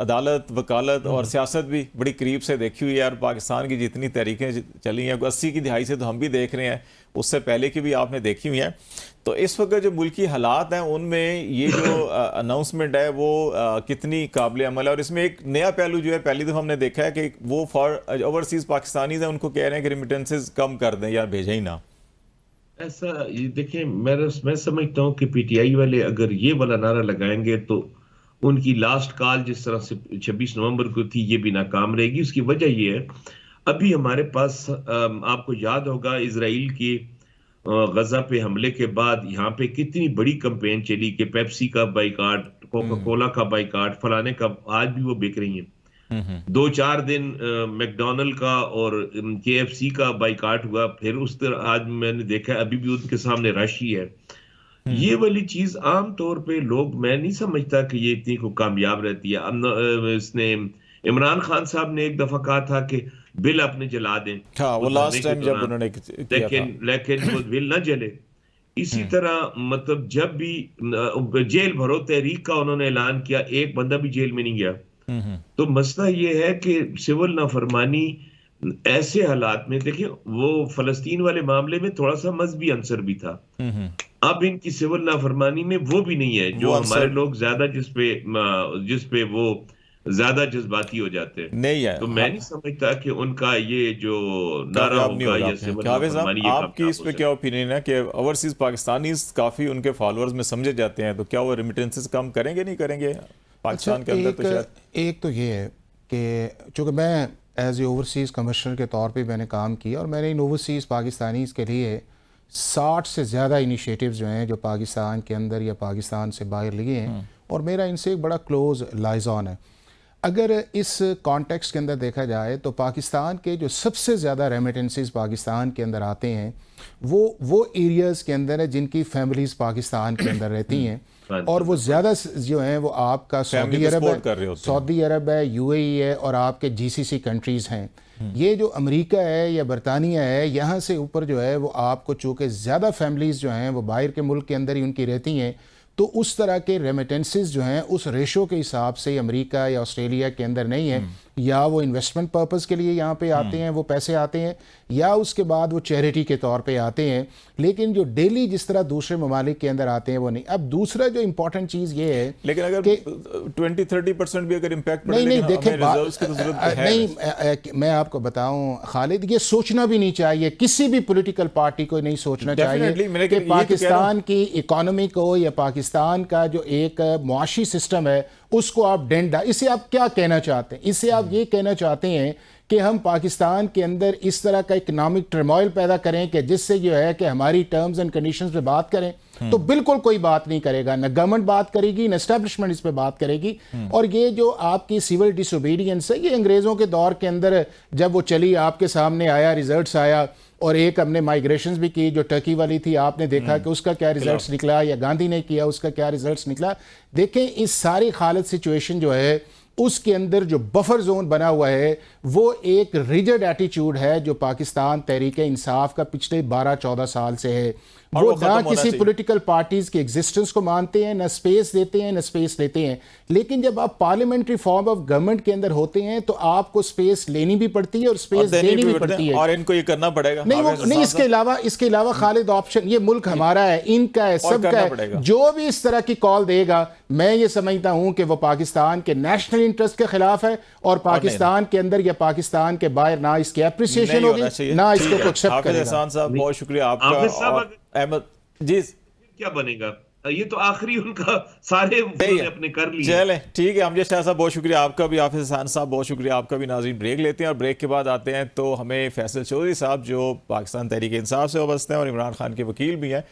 अदालत, वकालत और सियासत भी बड़ी करीब से देखी हुई है, और पाकिस्तान की जितनी तहरीकें चली हैं 80 की दिहाई से तो हम भी देख रहे हैं, उससे पहले की भी आपने देखी हुई हैं। तो इस वक्त जो मुल्की हालात हैं उनमें ये जो अनाउंसमेंट है वो कितनी काबिल अमल है? और इसमें एक नया पहलू जो है, पहली दफ़ा हमने देखा है कि वो फॉर ओवरसीज़ पाकिस्तानीज़ हैं, उनको कह रहे हैं कि रिमिटेंसेज कम कर दें या भेजें ही ना। ऐसा ये देखें, मैं समझता हूँ कि पीटीआई वाले अगर ये वाला नारा लगाएंगे तो उनकी लास्ट कॉल जिस तरह से 26 नवंबर को थी, ये भी नाकाम रहेगी। उसकी वजह ये है, अभी हमारे पास आपको याद होगा इजराइल की गजा पे हमले के बाद यहाँ पे कितनी बड़ी कैंपेन चली कि पेप्सी का बाइकाट, कोका कोला का बाइकाट, फलाने का, आज भी वो बिक रही हैं। 2-4 दिन मैकडोनल्ड का और केएफसी का बाइकाट हुआ, फिर उस तरह आज मैंने देखा अभी भी उनके सामने रश ही है। ये वाली चीज आम तौर पे लोग, मैं नहीं समझता कि ये इतनी को कामयाब रहती है। इसने इमरान खान साहब ने एक दफा कहा था कि बिल अपने जला दें, हाँ, वो लास्ट टाइम जब उन्होंने किया था। लेकिन वो बिल ना जले। इसी तरह मतलब जब भी जेल भरो तहरीक का उन्होंने ऐलान किया, एक बंदा भी जेल में नहीं गया। तो मसला ये है कि सिविल नाफरमानी ऐसे हालात में, देखिए वो फलस्तीन वाले मामले में थोड़ा सा मजहबी अंसर भी था, अब इनकी सिविल नाफरमानी में वो भी नहीं है, जो हमारे लोग ज्यादा जिसपे वो ज्यादा जज्बाती हो जाते हैं। नहीं है, तो मैं नहीं समझता कि उनका ये जो नारा होगा या सिविल नाफरमानी, ये आपकी इस पे क्या ओपिनियन है कि ओवरसीज पाकिस्तानीज काफी उनके फॉलोअर्स में समझे जाते हैं, तो क्या वो रेमिटेंसेस कम करेंगे, नहीं करेंगे पाकिस्तान के अंदर? तो शायद एक तो ये है कि चूँकि मैं एज ए ओवरसीज़ कमिश्नर के तौर पे मैंने काम किया, और मैंने इन ओवरसीज़ पाकिस्तानीज़ के लिए 60 से ज़्यादा इनिशिएटिव्स जो हैं जो पाकिस्तान के अंदर या पाकिस्तान से बाहर लिए हैं, और मेरा इनसे एक बड़ा क्लोज़ लाइज़ॉन है। अगर इस कॉन्टेक्स्ट के अंदर देखा जाए तो पाकिस्तान के जो सबसे ज़्यादा रेमिटेंसेस पाकिस्तान के अंदर आते हैं वो एरियाज़ के अंदर है जिनकी फैमिलीज़ पाकिस्तान के अंदर रहती हैं, और वो ज़्यादा जो हैं वो आपका सऊदी अरब है, यूएई है, और आपके जीसीसी कंट्रीज़ हैं। ये जो अमेरिका है या बरतानिया है, यहाँ से ऊपर जो है वो आपको चूँकि ज़्यादा फैमिलीज़ जो हैं वो बाहर के मुल्क के अंदर ही उनकी रहती हैं, तो उस तरह के रेमिटेंसेस जो हैं उस रेशो के हिसाब से अमेरिका या ऑस्ट्रेलिया के अंदर नहीं है। या वो इन्वेस्टमेंट पर्पस के लिए यहाँ पे आते हैं, वो पैसे आते हैं, या उसके बाद वो चैरिटी के तौर पे आते हैं, लेकिन जो डेली जिस तरह दूसरे ममालिक के अंदर आते हैं वो नहीं। अब दूसरा जो इम्पोर्टेंट चीज़ ये है, लेकिन अगर 20-30% भी अगर इम्पैक्ट नहीं देखें, नहीं मैं आपको बताऊं खालिद, ये सोचना भी नहीं चाहिए, किसी भी पॉलिटिकल पार्टी को नहीं सोचना चाहिए कि पाकिस्तान की इकोनॉमी को या पाकिस्तान का जो एक मुआशी सिस्टम है उसको आप डेंट डाल। इससे आप क्या कहना चाहते हैं? इससे आप ये कहना चाहते हैं कि हम पाकिस्तान के अंदर इस तरह का इकोनॉमिक टर्मोइल पैदा करें कि जिससे जो है कि हमारी टर्म्स एंड कंडीशंस पे बात करें? तो बिल्कुल कोई बात नहीं करेगा, न गवर्नमेंट बात करेगी, न एस्टैब्लिशमेंट इस पे बात करेगी। और ये जो आपकी सिविल डिसोबीडियंस है, ये अंग्रेज़ों के दौर के अंदर जब वो चली, आपके सामने आया, रिजल्ट्स आया, और एक हमने माइग्रेशंस भी की जो टर्की वाली थी, आपने देखा कि उसका क्या रिजल्ट्स निकला, या गांधी ने किया उसका क्या रिजल्ट्स निकला। देखें, इस सारी हालत सिचुएशन जो है उसके अंदर जो बफर जोन बना हुआ है वो एक रिजिड एटीट्यूड है जो पाकिस्तान तहरीक इंसाफ का पिछले 12-14 साल से है। वो ना किसी पॉलिटिकल पार्टीज की एग्जिस्टेंस को मानते हैं, न स्पेस देते हैं, न स्पेस लेते हैं। लेकिन जब आप पार्लियामेंट्री फॉर्म ऑफ गवर्नमेंट के अंदर होते हैं तो आपको स्पेस लेनी भी पड़ती है और स्पेस देनी भी पड़ती है, और इनको ये करना पड़ेगा। नहीं, इसके अलावा खालिद ऑप्शन, ये मुल्क हमारा है, इनका है, सबका है। जो भी इस तरह की कॉल देगा, मैं ये समझता हूं कि वो पाकिस्तान के नेशनल इंटरेस्ट के खिलाफ है, और पाकिस्तान के अंदर या पाकिस्तान के बाहर ना इसकी एप्रिसिएशन होगी, ना इसको एक्सेप्ट करेगा। एहसान साहब, बहुत शुक्रिया आपका। अहमद जी, क्या बनेगा? ये तो आखिरी उनका सारे अपने कर लिए। चले ठीक है, अमजद शाह साहब बहुत शुक्रिया आपका भी, हाफिज एहसान साहब बहुत शुक्रिया आपका भी। नाज़रीन, ब्रेक लेते हैं और ब्रेक के बाद आते हैं तो हमें फैसल चौधरी साहब जो पाकिस्तान तहरीक इंसाफ से वाबस्ते हैं और इमरान खान के वकील भी हैं,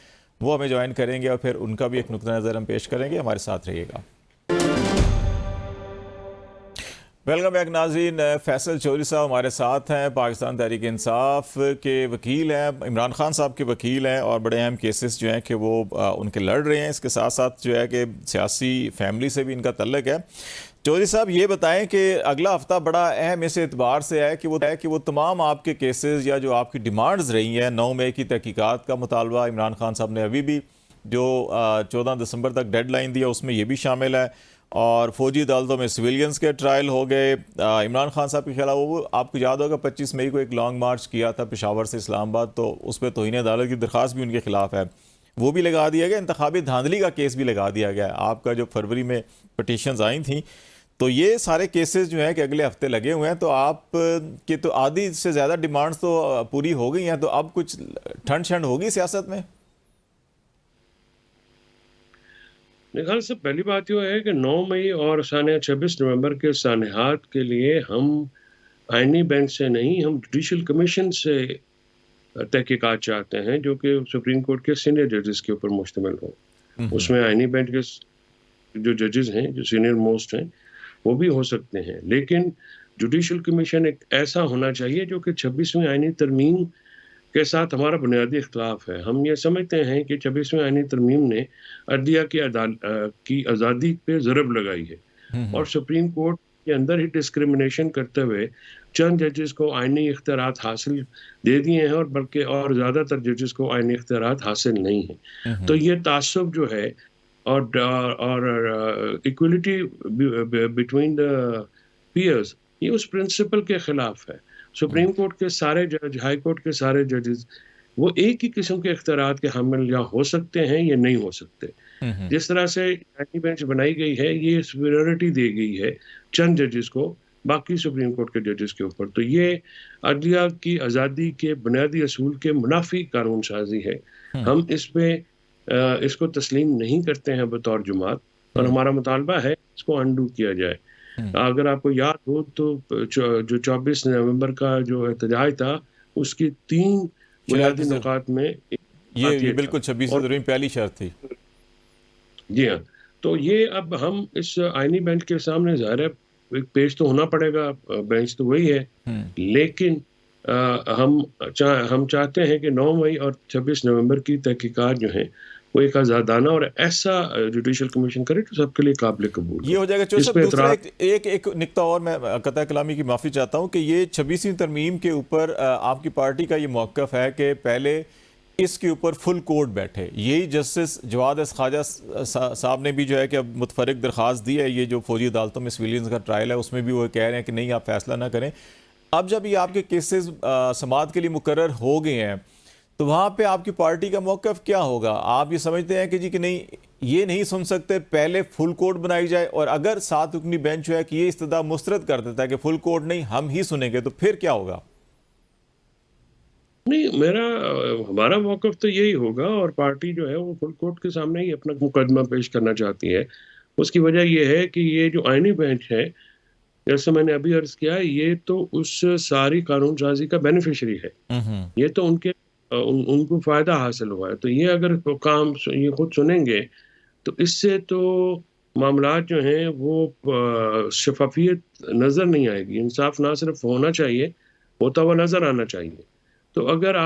वो हमें ज्वाइन करेंगे और फिर उनका भी एक नुक्ता नज़र हम पेश करेंगे। हमारे साथ रहिएगा। वेलकम बैक नाज़रीन। फैसल चौधरी साहब हमारे साथ हैं, पाकिस्तान तहरीक इंसाफ के वकील हैं, इमरान खान साहब के वकील हैं और बड़े अहम केसेस जो हैं कि वो उनके लड़ रहे हैं। इसके साथ साथ जो है कि सियासी फैमिली से भी इनका तल्लक है। चौधरी साहब ये बताएं कि अगला हफ्ता बड़ा अहम इस एतबार से है कि वो तमाम आपके केसेस या जो आपकी डिमांड्स रही हैं, 9 मई की तहकीकात का मुतालबा इमरान खान साहब ने अभी भी जो 14 दिसंबर तक डेडलाइन दिया उसमें ये भी शामिल है, और फौजी अदालतों में सिविलियंस के ट्रायल हो गए। इमरान खान साहब के खिलाफ वो आपको याद होगा 25 मई को एक लॉन्ग मार्च किया था पेशावर से इस्लामाबाद, तो उस पर तौहीन अदालत की दरख्वास्त भी उनके खिलाफ है, वो भी लगा दिया गया। इंतखाबी धांधली का केस भी लगा दिया गया। आपका जो फरवरी में पटिशन्स आई थी, तो ये सारे केसेस जो हैं कि अगले हफ्ते लगे हुए हैं, तो आप की तो आधी से ज़्यादा डिमांड्स तो पूरी हो गई हैं, तो अब कुछ ठंड शंड होगी सियासत में? मेरे ख्याल से पहली बात यह है कि 9 मई और सानिया 26 नवंबर के सानहात के लिए हम आईनी बेंच से नहीं, हम जुडिशल कमीशन से तहकीकात चाहते हैं जो कि सुप्रीम कोर्ट के सीनियर जजेस के ऊपर मुश्तमिल हो। उसमें आईनी बेंच के जो जजेस हैं, जो सीनियर मोस्ट हैं, वो भी हो सकते हैं, लेकिन जुडिशल कमीशन एक ऐसा होना चाहिए जो कि 26वीं आईनी तरमीम के साथ हमारा बुनियादी इख्तलाफ है। हम ये समझते हैं कि 26वीं आईनी तरमीम ने अदलिया की आज़ादी पे ज़रब लगाई है और सुप्रीम कोर्ट के अंदर ही डिस्क्रिमिनेशन करते हुए चंद जजेस को आईनी इख्तियारात हासिल दे दिए हैं और बल्कि और ज़्यादातर जजेस को आईनी इख्तियारात हासिल नहीं है। तो ये तासुब जो है और इक्वलिटी बिटवीन द पीयर्स, ये उस प्रिंसिपल के खिलाफ है। सुप्रीम कोर्ट के सारे जज, हाई कोर्ट के सारे जजेस वो एक ही किस्म के इख्तियारात के हामिल या हो सकते हैं या नहीं हो सकते। जिस तरह से आईनी बेंच बनाई गई है, ये सुपीरियरिटी दी गई है चंद जजेस को बाकी सुप्रीम कोर्ट के जजेस के ऊपर, तो ये अदलिया की आज़ादी के बुनियादी असूल के मुनाफी कानून साजी है। हम इसको तस्लीम नहीं करते हैं बतौर जमात, और हमारा मुतालबा है इसको अंडू किया जाए। अगर आपको याद हो तो जो 24 नवंबर का जो एहतजाज था, उसकी 3 बुनियादी नुकात में ये बिल्कुल 26 फरवरी पहली शर्त थी। जी हाँ, तो ये अब हम इस आईनी बेंच के सामने ज़ाहिर है पेश तो होना पड़ेगा, बेंच तो वही है, लेकिन हम चाहते हैं कि 9 मई और 26 नवंबर की तहकीकात जो हैं वो एक आज़ादाना और ऐसा जुडिशल कमीशन करे जो सबके लिए काबिल कबूल ये हो जाएगा। दूसरा एक निक्ता और मैं कतई कलामी की माफ़ी चाहता हूँ कि ये 26वीं तरमीम के ऊपर आपकी पार्टी का ये मौक़िफ़ है कि पहले इसके ऊपर फुल कोर्ट बैठे। यही जस्टिस जवाद ख्वाजा साहब ने भी जो है कि अब मुतफरिक दरख्वास्त दी है, ये जो फौजी अदालतों में सिविलियंस का ट्रायल है उसमें भी वो कह रहे हैं कि नहीं आप फैसला ना करें। अब जब ये आपके केसेस समाअत के लिए मुकर्रर हो गए हैं, तो वहाँ पे आपकी पार्टी का मौक़िफ़ क्या होगा? आप ये समझते हैं कि जी कि नहीं, ये नहीं सुन सकते, पहले फुल कोर्ट बनाई जाए, और अगर 7 रुकनी बेंच जो है कि ये इस्तदा मुस्तरद कर देता है कि फुल कोर्ट नहीं हम ही सुनेंगे, तो फिर क्या होगा? नहीं, हमारा मौक़िफ़ तो यही होगा और पार्टी जो है वो फुल कोर्ट के सामने ही अपना मुकदमा पेश करना चाहती है। उसकी वजह ये है कि ये जो आईनी बेंच है, जैसे मैंने अभी अर्ज़ किया, ये तो उस सारी कानून साजी का बेनिफिशरी है। ये तो उनको फ़ायदा हासिल हुआ है, तो ये अगर ये खुद सुनेंगे तो इससे तो मामलात जो हैं वो शफाफियत नज़र नहीं आएगी। इंसाफ ना सिर्फ होना चाहिए, होता हुआ नज़र आना चाहिए। तो अगर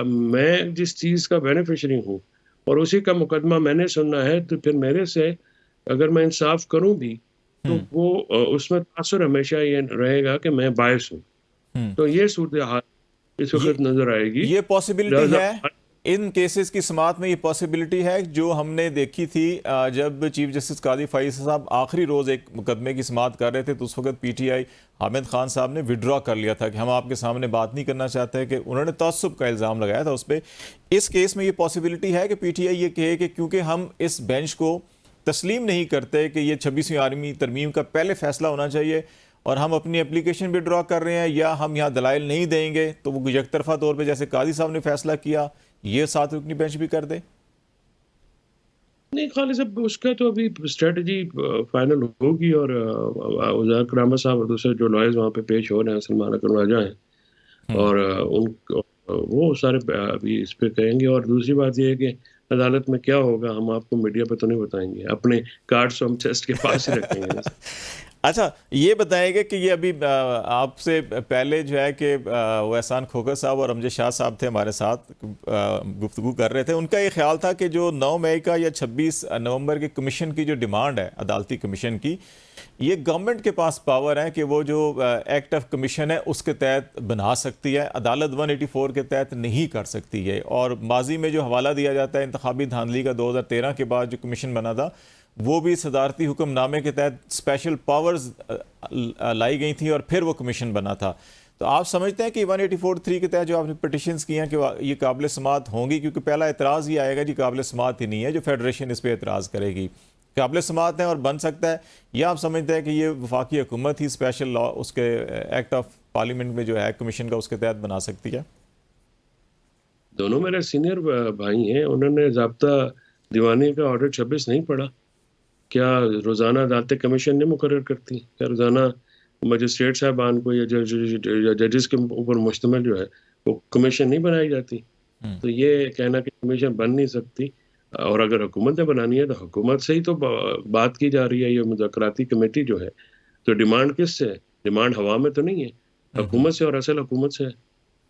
मैं जिस चीज़ का बेनिफिशरी हूँ और उसी का मुकदमा मैंने सुनना है, तो फिर मेरे से अगर मैं इंसाफ करूँ भी तो वो उसमें तासुर हमेशा ये रहेगा कि मैं बायस हूँ। तो ये सूरत हाल इस वक्त नजर आएगी। ये पॉसिबिलिटी है इन केसेस की समाअत में, ये पॉसिबिलिटी है जो हमने देखी थी जब चीफ जस्टिस काजी फैसल साहब आखिरी रोज़ एक मुकदमे की समाअत कर रहे थे, तो उस वक्त पीटीआई हामिद खान साहब ने विड्रॉ कर लिया था कि हम आपके सामने बात नहीं करना चाहते, कि उन्होंने तअस्सुब का इल्ज़ाम लगाया था उस पर। इस केस में ये पॉसिबिलिटी है कि पीटीआई ये कहे कि क्योंकि हम इस बेंच को तस्लीम नहीं करते कि ये 26वीं आर्मी तरमीम का पहले फैसला होना चाहिए और हम अपनी एप्लीकेशन विड्रॉ कर रहे हैं, या हम यहाँ दलाइल नहीं देंगे, तो वो यकतरफा तौर पे जैसे काजी साहब ने फैसला किया ये 7 रुकनी बेंच भी कर दे? नहीं, खाली सब उसका तो अभी स्ट्रेटजी फाइनल होगी और उज़ैर करामा साहब और दूसरे जो लॉयर्स वहाँ पे पेश हो रहे हैं, सलमान अकरम राजा हैं, और वो सारे अभी इस पे कहेंगे। और दूसरी बात ये है कि अदालत में क्या होगा हम आपको मीडिया पे तो नहीं बताएंगे, अपने कार्ड्स हम चेस्ट के पास ही रखेंगे। अच्छा, ये बताएंगे कि ये अभी आपसे पहले जो है कि वो एहसान खोखर साहब और अमजद शाह साहब थे हमारे साथ, गुफ्तगू कर रहे थे। उनका ये ख्याल था कि जो 9 मई का या 26 नवंबर के कमीशन की जो डिमांड है अदालती कमीशन की, ये गवर्नमेंट के पास पावर है कि वो जो एक्ट ऑफ कमीशन है उसके तहत बना सकती है, अदालत 184 के तहत नहीं कर सकती है। और माजी में जो हवाला दिया जाता है इंतखाबी धांधली का 2013 के बाद जो कमीशन बना था, वो भी सदारती हुक्मनामे के तहत स्पेशल पावर्स लाई गई थी और फिर वो कमीशन बना था। तो आप समझते हैं कि 184(3) के तहत जो आपने पिटिशंस की हैं कि ये काबिल समात होंगी? क्योंकि पहला एतराज़ ये आएगा जी काबिल समात ही नहीं है, जो फेडरेशन इस पर एतराज़ करेगी। काबिल समात है और बन सकता है, या आप समझते हैं कि ये वफाकी हुकूमत ही स्पेशल लॉ उसके एक्ट ऑफ पार्लियामेंट में जो है कमीशन का उसके तहत बना सकती है? दोनों मेरे सीनियर भाई हैं, उन्होंने ज़ाब्ता दीवानी का ऑर्डर 26 नहीं पढ़ा। क्या रोज़ाना अदालतें कमीशन नहीं मुकर्रर करती? क्या रोज़ाना मजिस्ट्रेट साहबान को या जजेस के ऊपर मुश्तमिल जो है वो कमीशन नहीं बनाई जाती? तो ये कहना कि कमीशन बन नहीं सकती, और अगर हुकूमत ने बनानी है तो हुकूमत से ही तो बात की जा रही है। ये मुज़ाकराती कमेटी जो है, तो डिमांड किससे है? डिमांड हवा में तो नहीं है, हुकूमत से, और असल हुकूमत से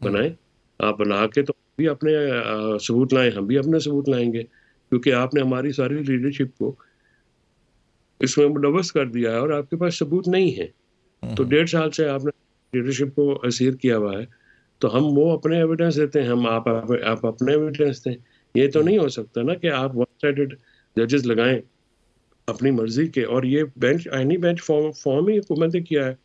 बनाए। आप बना के तो भी अपने सबूत लाएं, हम भी अपने सबूत लाएंगे, क्योंकि आपने हमारी सारी लीडरशिप को इसमें मुलव्वस कर दिया है और आपके पास सबूत नहीं है। तो 1.5 साल से आपने लीडरशिप को असीर किया हुआ है, तो हम वो अपने एविडेंस देते हैं, आप अपने एविडेंस दें। ये तो नहीं हो सकता ना कि आप वन साइडेड जजेस लगाएं अपनी मर्जी के, और ये बेंच आईनी बेंच फॉर्म ही हुकूमत ने किया है।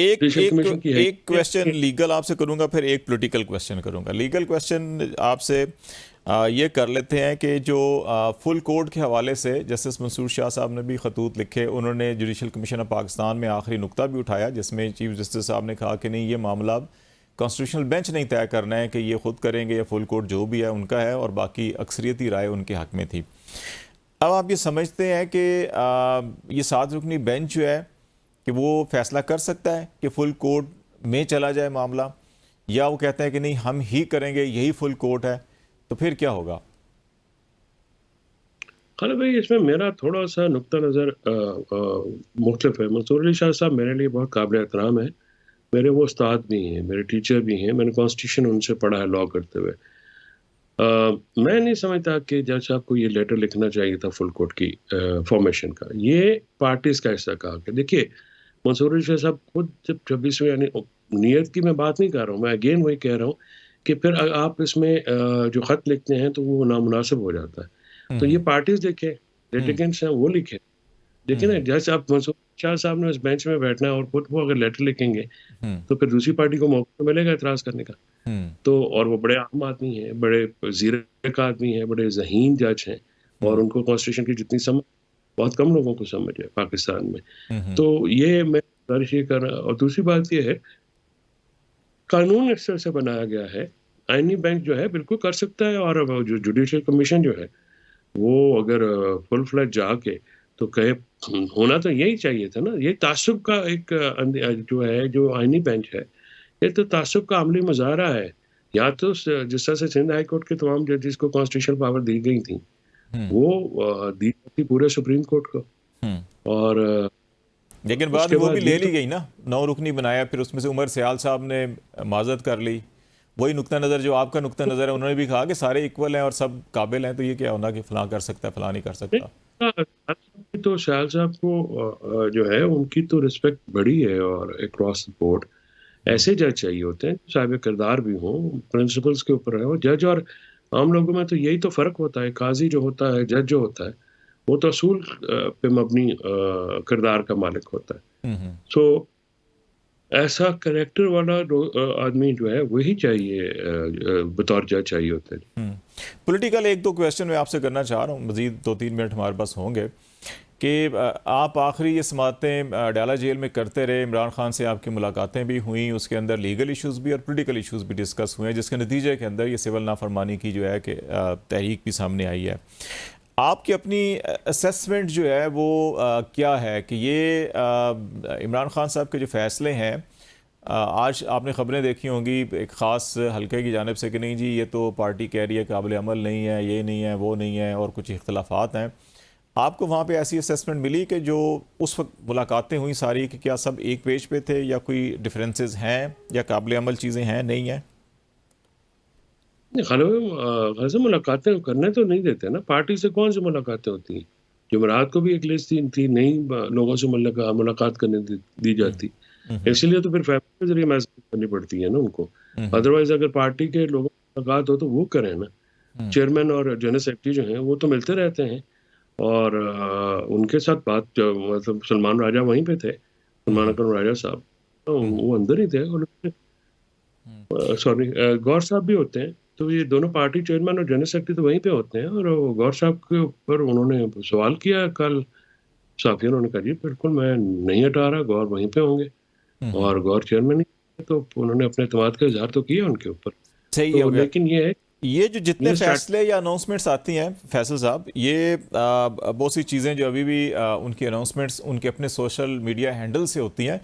एक जुडिशल कमीशन की है। एक क्वेश्चन लीगल आपसे करूंगा, फिर एक पॉलिटिकल क्वेश्चन करूंगा। लीगल क्वेश्चन आपसे ये कर लेते हैं कि जो फुल कोर्ट के हवाले से जस्टिस मंसूर शाह साहब ने भी खतूत लिखे, उन्होंने जुडिशल कमीशन ऑफ पाकिस्तान में आखिरी नुक्ता भी उठाया, जिसमें चीफ जस्टिस साहब ने कहा कि नहीं, ये मामला कॉन्स्टिट्यूशनल बेंच नहीं तय करना है कि ये खुद करेंगे या फुल कोर्ट जो भी है उनका है, और बाकी अक्सरियती राय उनके हक में थी। अब आप ये समझते हैं कि ये 7 रुकनी बेंच जो है कि वो फैसला कर सकता है कि फुल कोर्ट में चला जाए मामला, या वो कहते हैं कि नहीं हम ही करेंगे, यही फुल कोर्ट है, तो फिर क्या होगा? खालिद भाई, इसमें मेरा थोड़ा सा नुक्ता नज़र मुख्तलिफ है। मंसूर अली शाह साहब मेरे लिए बहुत काबिल एहतराम है, मेरे वो उस्ताद भी हैं, मेरे टीचर भी हैं, मैंने कॉन्स्टिट्यूशन उनसे पढ़ा है लॉ करते हुए। मैं नहीं समझता कि जज साहब को ये लेटर लिखना चाहिए था फुल कोर्ट की फॉर्मेशन का। ये पार्टीज का हिस्सा कहा कि देखिए, मंसूर अली शाह साहब खुद जब 26वें, यानी नीयत की मैं बात नहीं कर रहा हूँ, मैं अगेन वही कह रहा हूँ कि फिर आप इसमें जो खत लिखते हैं तो वो नामुनासिब हो जाता है। तो ये पार्टीज देखें, लिटिगेंट्स हैं, वो लिखें। देखिए ना, जैसे आप मंसूर शाह साहब ने उस बेंच में बैठना है और खुद वो अगर लेटर लिखेंगे तो फिर दूसरी पार्टी को मौका मिलेगा एतराज करने का। तो और वो बड़े आम आदमी हैं, बड़े ज़ीरे का आदमी हैं, बड़े ज़हीन जज हैं, और उनको कॉन्स्टिट्यूशन की जितनी समझ बहुत कम लोगों को समझ है पाकिस्तान में। तो ये मैं गुजारिश ये कर रहा। और दूसरी बात ये है, कानून इस तरह से बनाया गया है, आईनी बेंच जो है बिल्कुल कर सकता है, और जो जुडिशल कमीशन जो है वो अगर फुल फ्लैज जाके तो कहे, होना तो यही चाहिए था ना। ये तासुब का एक जो है, जो आईनी बेंच है, ये तो तासुब का अमली मुजाहरा है। या तो जिस तरह से सिंध हाई कोर्ट के तमाम जजेस को कॉन्स्टिट्यूशनल पावर दी गई थी, वो दी थी पूरे सुप्रीम कोर्ट को, और लेकिन बाद में वो भी ले ली गई ना, 9 रुकनी बनाया, फिर उसमें से उमर सयाल साहब ने माजरत कर ली। वही नुक्ता नज़र जो आपका नुक्ता नज़र है, उन्होंने भी कहा कि सारे इक्वल हैं और सब काबिल हैं, तो ये क्या होना कि फलां कर सकता है, फलां नहीं कर सकता। तो सयाल साहब को जो है उनकी तो रिस्पेक्ट बड़ी है, और अक्रॉस द बोर्ड ऐसे जज चाहिए होते हैं साहिब किरदार भी हों, प्रिंसिपल्स के ऊपर है वो जज। और आम लोगों में तो यही तो फ़र्क होता है, काजी जो होता है, जज जो होता है, वो तो असूल पे मबनी किरदार का मालिक होता है। सो ऐसा करेक्टर वाला आदमी जो है वही चाहिए, बतौर जज चाहिए होता है। पॉलिटिकल 1-2 क्वेश्चन मैं आपसे करना चाह रहा हूँ, मज़ीद 2-3 मिनट हमारे पास होंगे, कि आप आखिरी ये समातें डाला जेल में करते रहे, इमरान खान से आपकी मुलाकातें भी हुई, उसके अंदर लीगल इश्यूज़ भी और पॉलिटिकल इश्यूज़ भी डिस्कस हुए हैं, जिसके नतीजे के अंदर ये सिविल नाफरमानी की जो है कि तहरीक भी सामने आई है। आपकी अपनी असेसमेंट जो है वो क्या है कि ये इमरान खान साहब के जो फ़ैसले हैं, आज आपने ख़बरें देखी होंगी एक ख़ास हल्के की जानिब से कि नहीं जी ये तो पार्टी कह रही है काबिल अमल नहीं है, ये नहीं है, वो नहीं है, और कुछ इख्तलाफात हैं। आपको वहाँ पे ऐसी असेसमेंट मिली कि जो उस वक्त मुलाकातें हुई सारी कि क्या सब एक पेज पे थे या कोई डिफरेंसेस हैं या काबिल अमल चीज़ें हैं नहीं हैं? घर से मुलाकातें करने तो नहीं देते ना, पार्टी से कौन सी मुलाकातें होती हैं? जुमेरात को भी एक लिस्ट थी नहीं लोगों से मुलाकात करने दी जाती। इसीलिए तो फिर फैमिली के ज़रिए मैसेज करनी पड़ती है ना उनको। अदरवाइज़ अगर पार्टी के लोगों से मुलाकात हो तो वो करें ना। चेयरमैन और जनरल सेक्रेटरी जो हैं वो तो मिलते रहते हैं और उनके साथ मतलब सलमान राजा वहीं पे थे, सलमान अकरम राजा साहब। तो वो अंदर ही थे और गौर साहब भी होते हैं। तो ये दोनों पार्टी चेयरमैन और जनरल सेक्रेटरी तो वहीं पे होते हैं और गौर साहब के ऊपर उन्होंने सवाल किया कल साफिया, उन्होंने कहा जी बिल्कुल मैं नहीं हटा रहा, गौर वहीं पे होंगे और गौर चेयरमैन ही, तो उन्होंने अपने एतमाद का इजहार तो किया उनके ऊपर। सही तो हो गया। लेकिन ये है ये जो जितने ये फैसले या अनाउंसमेंट्स आती हैं फैसल साहब, ये बहुत सी चीज़ें जो अभी भी उनकी अनाउंसमेंट्स उनके अपने सोशल मीडिया हैंडल से होती हैं,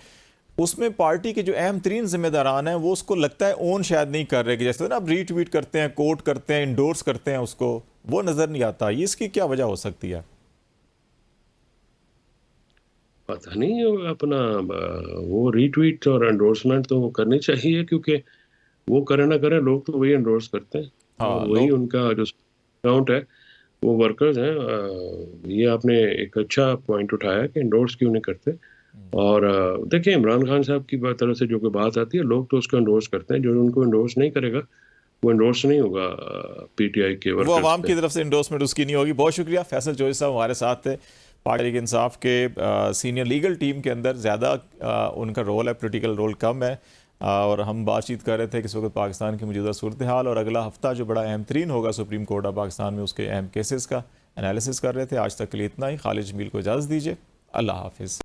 उसमें पार्टी के जो अहम तरीन जिम्मेदारान हैं वो उसको लगता है ओन शायद नहीं कर रहे, कि जैसे ना आप रीट्वीट करते हैं, कोट करते हैं, इंडोर्स करते हैं, उसको वो नज़र नहीं आता। ये इसकी क्या वजह हो सकती है? पता नहीं अपना वो रीट्वीट और एंडोर्समेंट तो करनी चाहिए, क्योंकि वो करे ना करे लोग तो वही एंडोर्स करते हैं हाँ, और वही लोग उनका जो अकाउंट है वो वर्कर्स हैं। ये आपने एक अच्छा पॉइंट उठाया कि एंडोर्स क्यों नहीं करते। और देखिए इमरान खान साहब की तरफ से जो कोई बात आती है लोग तो उसको एंडोर्स करते हैं, जो उनको एंडोर्स नहीं करेगा वो एंडोर्स नहीं होगा पीटीआई के वो वर्कर्स आवाम पे। की तरफ से इंडोर्समेंट उसकी नहीं होगी। बहुत शुक्रिया फैसल जोशी साहब हमारे साथ थे। पार्टी तहरीक इंसाफ के सीनियर लीगल टीम के अंदर ज़्यादा उनका रोल है, पोलिटिकल रोल कम है। और हम बातचीत कर रहे थे कि इस वक्त पाकिस्तान की मौजूदा सूरत हाल और अगला हफ्ता जो बड़ा अहम तरीन होगा सुप्रीम कोर्ट ऑफ पाकिस्तान में, उसके अहम केसेस का एनालिसिस कर रहे थे। आज तक के लिए इतना ही। खालिद जमील को इजाज़त दीजिए। अल्लाह हाफिज़।